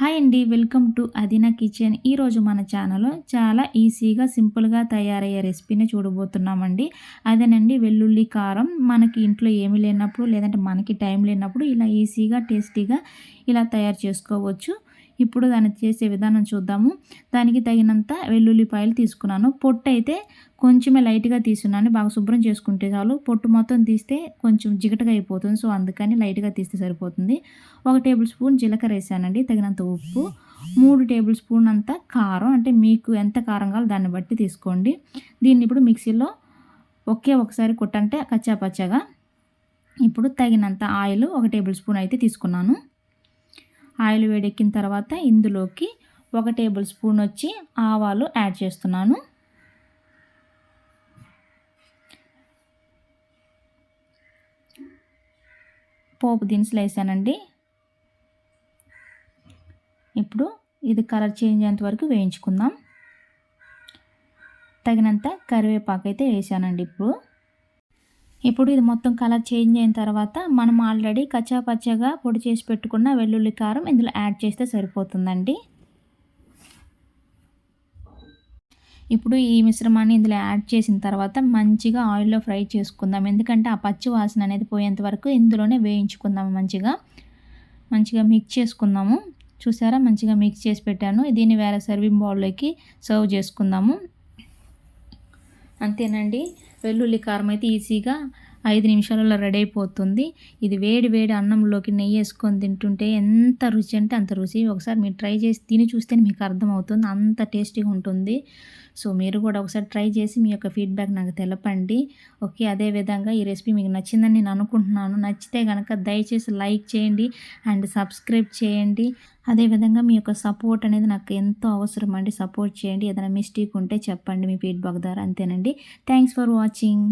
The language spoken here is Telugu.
హాయ్ అండి, వెల్కమ్ టు అదినా కిచెన్. ఈరోజు మన ఛానల్లో చాలా ఈజీగా సింపుల్గా తయారయ్యే రెసిపీని చూడబోతున్నామండి. అదేనండి వెల్లుల్లి కారం. మనకి ఇంట్లో ఏమీ లేనప్పుడు లేదంటే మనకి టైం లేనప్పుడు ఇలా ఈజీగా టేస్టీగా ఇలా తయారు చేసుకోవచ్చు. ఇప్పుడు దాన్ని చేసే విధానం చూద్దాము. దానికి తగినంత వెల్లుల్లిపాయలు తీసుకున్నాను. పొట్టు అయితే కొంచెమే లైట్గా తీసుకున్నాను. బాగా శుభ్రం చేసుకుంటే చాలు. పొట్టు మొత్తం తీస్తే కొంచెం జిగటగా అయిపోతుంది. సో అందుకని లైట్గా తీస్తే సరిపోతుంది. 1 టేబుల్ స్పూన్ జీలకర్ర వేసానండి, తగినంత ఉప్పు, 3 టేబుల్ స్పూన్ అంత కారం, అంటే మీకు ఎంత కారం కావాలో దాన్ని బట్టి తీసుకోండి. దీన్ని ఇప్పుడు మిక్సీలో ఒకసారి కొట్టంటే కచ్చాపచ్చగా. ఇప్పుడు తగినంత ఆయిల్ 1 టేబుల్ స్పూన్ అయితే తీసుకున్నాను. ఆయిల్ వేడెక్కిన తర్వాత ఇందులోకి 1 టేబుల్ స్పూన్ వచ్చి ఆవాలు యాడ్ చేస్తున్నాను. పోపు దినుసులు వేసానండి. ఇప్పుడు ఇది కలర్ చేంజ్ అయ్యేంత వరకు వేయించుకుందాం. తగినంత కరివేపాకు అయితే వేసానండి. ఇప్పుడు ఇది మొత్తం కలర్ చేంజ్ అయిన తర్వాత మనం ఆల్రెడీ కచ్చాపచ్చగా పొడి చేసి పెట్టుకున్న వెల్లుల్లి కారం ఇందులో యాడ్ చేస్తే సరిపోతుందండి. ఇప్పుడు ఈ మిశ్రమాన్ని ఇందులో యాడ్ చేసిన తర్వాత మంచిగా ఆయిల్లో ఫ్రై చేసుకుందాం. ఎందుకంటే ఆ పచ్చి వాసన అనేది పోయేంత వరకు ఇందులోనే వేయించుకుందాము. మంచిగా మిక్స్ చేసుకుందాము. చూసారా, మంచిగా మిక్స్ చేసి పెట్టాను. దీన్ని వేరే సర్వింగ్ బౌల్లోకి సర్వ్ చేసుకుందాము. అంతేనండి, వెల్లుల్లి కారం అయితే ఈజీగా 5 నిమిషాలలో రెడీ అయిపోతుంది. ఇది వేడి వేడి అన్నంలోకి నెయ్యి వేసుకొని తింటుంటే ఎంత రుచి అంటే అంత రుచి. ఒకసారి మీరు ట్రై చేసి తిని చూస్తేనే మీకు అర్థమవుతుంది, అంత టేస్టీగా ఉంటుంది. సో మీరు కూడా ఒకసారి ట్రై చేసి మీ యొక్క ఫీడ్బ్యాక్ నాకు తెలపండి. ఓకే, అదేవిధంగా ఈ రెసిపీ మీకు నచ్చిందని నేను అనుకుంటున్నాను. నచ్చితే కనుక దయచేసి లైక్ చేయండి అండ్ సబ్స్క్రైబ్ చేయండి. అదేవిధంగా మీ యొక్క సపోర్ట్ అనేది నాకు ఎంతో అవసరం అండి. సపోర్ట్ చేయండి. ఏదైనా మిస్టేక్ ఉంటే చెప్పండి మీ ఫీడ్బ్యాక్ ద్వారా. అంతేనండి. Thanks for watching.